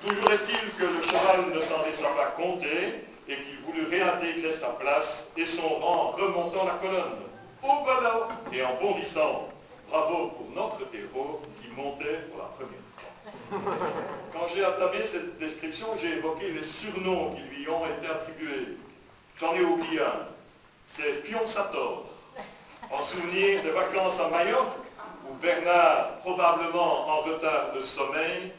Toujours est-il que le cheval ne s'en laissa pas compter et qu'il voulut réintégrer sa place et son rang en remontant la colonne. Au ballot et en bondissant. Bravo pour notre héros qui montait pour la première fois. Quand j'ai entamé cette description, j'ai évoqué les surnoms qui lui ont été attribués. J'en ai oublié un. C'est Pion Sator, en souvenir des vacances à Majorque, où Bernard, probablement en retard de sommeil,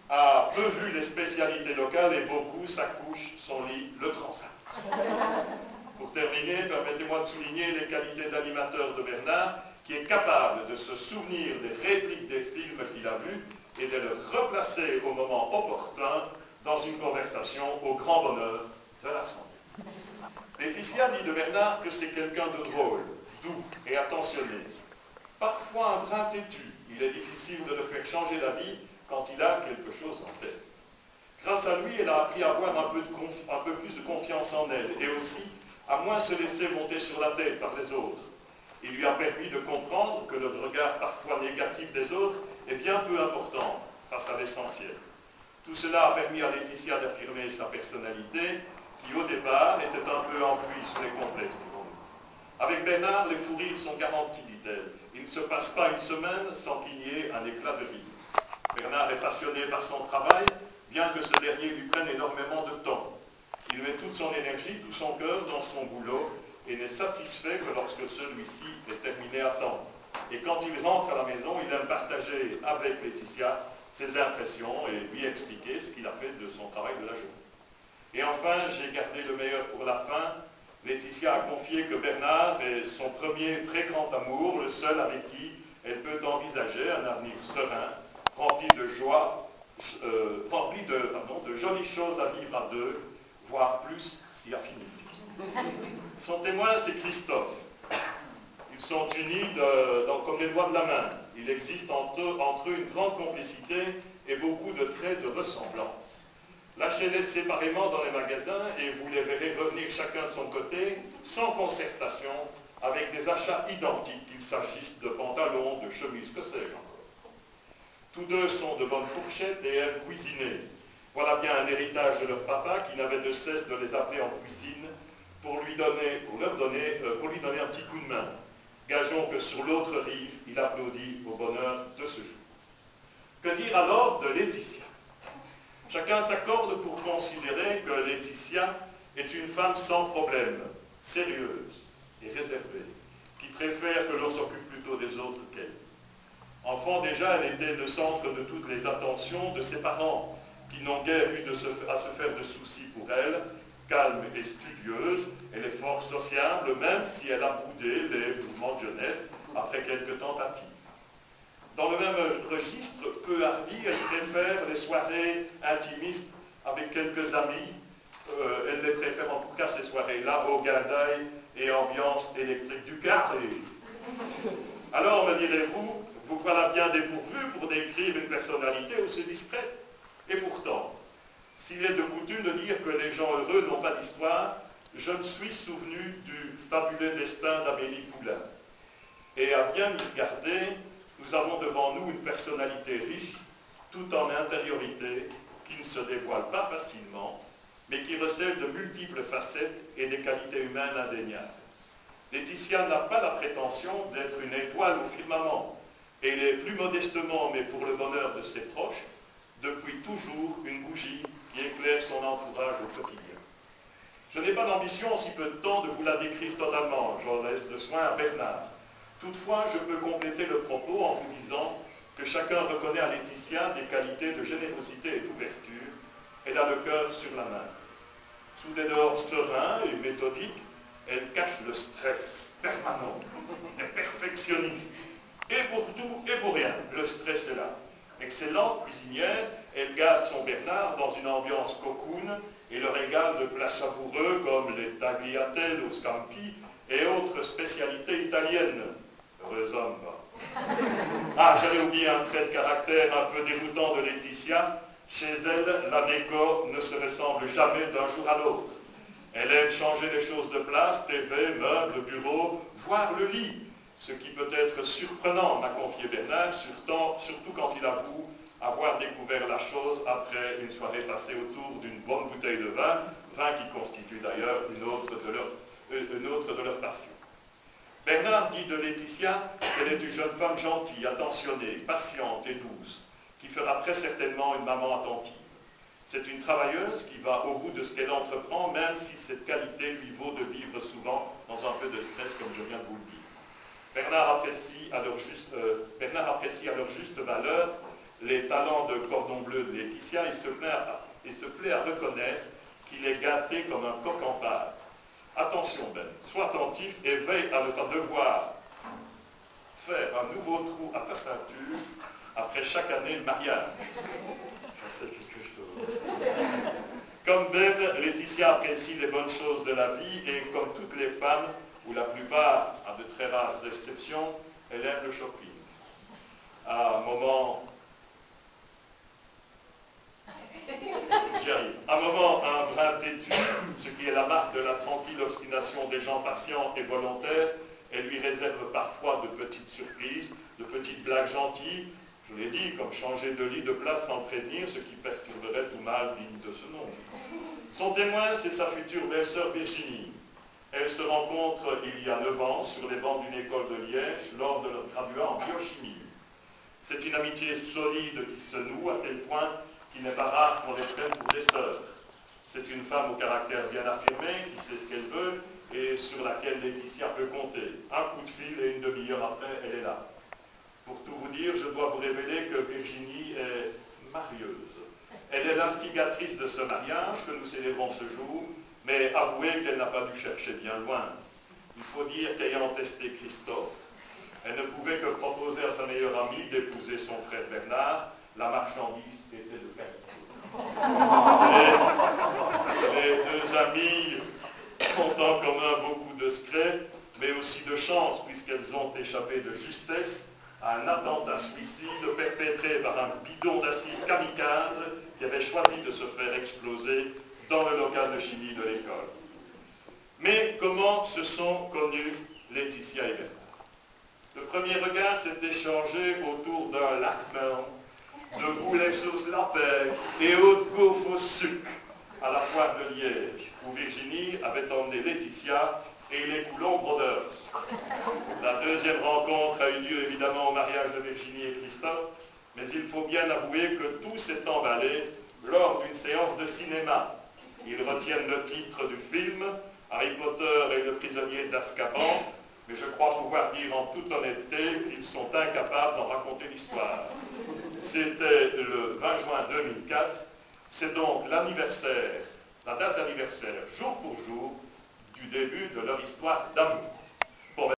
a peu vu les spécialités locales et beaucoup sa couche, son lit, le transact. Pour terminer, permettez-moi de souligner les qualités d'animateur de Bernard, qui est capable de se souvenir des répliques des films qu'il a vus et de les replacer au moment opportun dans une conversation au grand bonheur de l'Assemblée. Laetitia dit de Bernard que c'est quelqu'un de drôle, doux et attentionné. Parfois un brin têtu, il est difficile de le faire changer d'avis quand il a quelque chose en tête. Grâce à lui, elle a appris à avoir un peu plus de confiance en elle et aussi à moins se laisser monter sur la tête par les autres. Il lui a permis de comprendre que le regard parfois négatif des autres est bien peu important face à l'essentiel. Tout cela a permis à Laetitia d'affirmer sa personnalité qui, au départ, était un peu enfouie sous les complexes du monde. Avec Bernard, les fous rires sont garantis, dit-elle. Il ne se passe pas une semaine sans qu'il y ait un éclat de rire. Bernard est passionné par son travail, bien que ce dernier lui prenne énormément de temps. Il met toute son énergie, tout son cœur dans son boulot et n'est satisfait que lorsque celui-ci est terminé à temps. Et quand il rentre à la maison, il aime partager avec Laetitia ses impressions et lui expliquer ce qu'il a fait de son travail de la journée. Et enfin, j'ai gardé le meilleur pour la fin. Laetitia a confié que Bernard est son premier très grand amour, le seul avec qui elle peut envisager un avenir serein, rempli de joie, rempli de jolies choses à vivre à deux, voire plus si affinité. Son témoin, c'est Christophe. Ils sont unis comme les doigts de la main. Il existe entre eux une grande complicité et beaucoup de traits de ressemblance. Lâchez-les séparément dans les magasins et vous les verrez revenir chacun de son côté, sans concertation, avec des achats identiques, qu'il s'agisse de pantalons, de chemises, que sais-je encore. Tous deux sont de bonnes fourchettes et aiment cuisiner. Voilà bien un héritage de leur papa qui n'avait de cesse de les appeler en cuisine pour lui donner un petit coup de main. Gageons que sur l'autre rive, il applaudit au bonheur de ce jour. Que dire alors de Laetitia? Chacun s'accorde pour considérer que Laetitia est une femme sans problème, sérieuse et réservée, qui préfère que l'on s'occupe plutôt des autres qu'elle. Enfant déjà, elle était le centre de toutes les attentions de ses parents, qui n'ont guère eu à se faire de soucis pour elle. Calme et studieuse, elle est fort sociable, même si elle a boudé les mouvements de jeunesse après quelques tentatives. Dans le même registre, peu hardi, elle préfère les soirées intimistes avec quelques amis. Elle les préfère en tout cas ces soirées-là au gardail et ambiance électrique du carré. Alors, me direz-vous, vous voilà bien dépourvu pour décrire une personnalité aussi discrète. Et pourtant, s'il est de coutume de dire que les gens heureux n'ont pas d'histoire, je me suis souvenu du fabuleux destin d'Amélie Poulain. Et à bien y regarder, nous avons devant nous une personnalité riche, tout en intériorité, qui ne se dévoile pas facilement, mais qui recèle de multiples facettes et des qualités humaines indéniables. Laetitia n'a pas la prétention d'être une étoile au firmament. Elle est plus modestement, mais pour le bonheur de ses proches, depuis toujours une bougie qui éclaire son entourage au quotidien. Je n'ai pas d'ambition en si peu de temps de vous la décrire totalement, j'en laisse le soin à Bernard. Toutefois, je peux compléter le propos en vous disant que chacun reconnaît à Laetitia des qualités de générosité et d'ouverture. Elle a le cœur sur la main. Sous des dehors sereins et méthodiques, elle cache le stress permanent, est perfectionniste. Et pour tout et pour rien, le stress est là. Excellente cuisinière, elle garde son Bernard dans une ambiance cocoon et le régale de plats savoureux comme les tagliatelle au scampi et autres spécialités italiennes. Heureux homme, va. Ah, j'avais oublié un trait de caractère un peu déroutant de Laetitia. Chez elle, la déco ne se ressemble jamais d'un jour à l'autre. Elle aime changer les choses de place, TV, meubles, bureaux, voire le lit. Ce qui peut être surprenant, m'a confié Bernard, surtout quand il avoue avoir découvert la chose après une soirée passée autour d'une bonne bouteille de vin, vin qui constitue d'ailleurs une autre de leurs passions. Bernard dit de Laetitia qu'elle est une jeune femme gentille, attentionnée, patiente et douce, qui fera très certainement une maman attentive. C'est une travailleuse qui va au bout de ce qu'elle entreprend, même si cette qualité lui vaut de vivre souvent dans un peu de stress, comme je viens de vous le dire. Bernard apprécie à leur juste valeur les talents de cordon bleu de Laetitia et se plaît à reconnaître qu'il est gâté comme un coq en pâte. Attention Ben, sois attentif et veille à ne pas devoir faire un nouveau trou à ta ceinture après chaque année de mariage. Ça c'est quelque chose. Comme Ben, Laetitia apprécie les bonnes choses de la vie et comme toutes les femmes, ou la plupart, à de très rares exceptions, elle aime le shopping. À un moment... J'y arrive. Un moment, un brin têtu, ce qui est la marque de la tranquille obstination des gens patients et volontaires, elle lui réserve parfois de petites surprises, de petites blagues gentilles, je l'ai dit, comme changer de lit de place sans prévenir, ce qui perturberait tout mal digne de ce nom. Son témoin, c'est sa future belle-sœur Virginie. Elles se rencontrent il y a 9 ans sur les bancs d'une école de Liège lors de leur graduat en biochimie. C'est une amitié solide qui se noue à tel point qu'il n'est pas rare qu'on les prenne pour des sœurs. C'est une femme au caractère bien affirmé, qui sait ce qu'elle veut et sur laquelle Laetitia peut compter. Un coup de fil et une demi-heure après, elle est là. Pour tout vous dire, je dois vous révéler que Virginie est marieuse. Elle est l'instigatrice de ce mariage que nous célébrons ce jour, mais avouez qu'elle n'a pas dû chercher bien loin. Il faut dire qu'ayant testé Christophe, elle ne pouvait que proposer à sa meilleure amie d'épouser son frère Bernard. La marchandise était de qualité. Les deux amies ont en commun beaucoup de secrets, mais aussi de chance, puisqu'elles ont échappé de justesse à un attentat suicide perpétré par un bidon d'acide kamikaze qui avait choisi de se faire exploser dans le local de chimie de l'école. Mais comment se sont connus Laetitia et Bernard? Le premier regard s'est échangé autour d'un lac de boulet sauce lapin et haute gaufre au sucre à la foire de Liège, où Virginie avait emmené Laetitia et les Coulomb Brothers. La deuxième rencontre a eu lieu évidemment au mariage de Virginie et Christophe, mais il faut bien avouer que tout s'est emballé lors d'une séance de cinéma. Ils retiennent le titre du film, Harry Potter et le prisonnier d'Azkaban, mais je crois pouvoir dire en toute honnêteté qu'ils sont incapables d'en raconter l'histoire. C'était le 20 juin 2004, c'est donc l'anniversaire, la date d'anniversaire, jour pour jour, du début de leur histoire d'amour.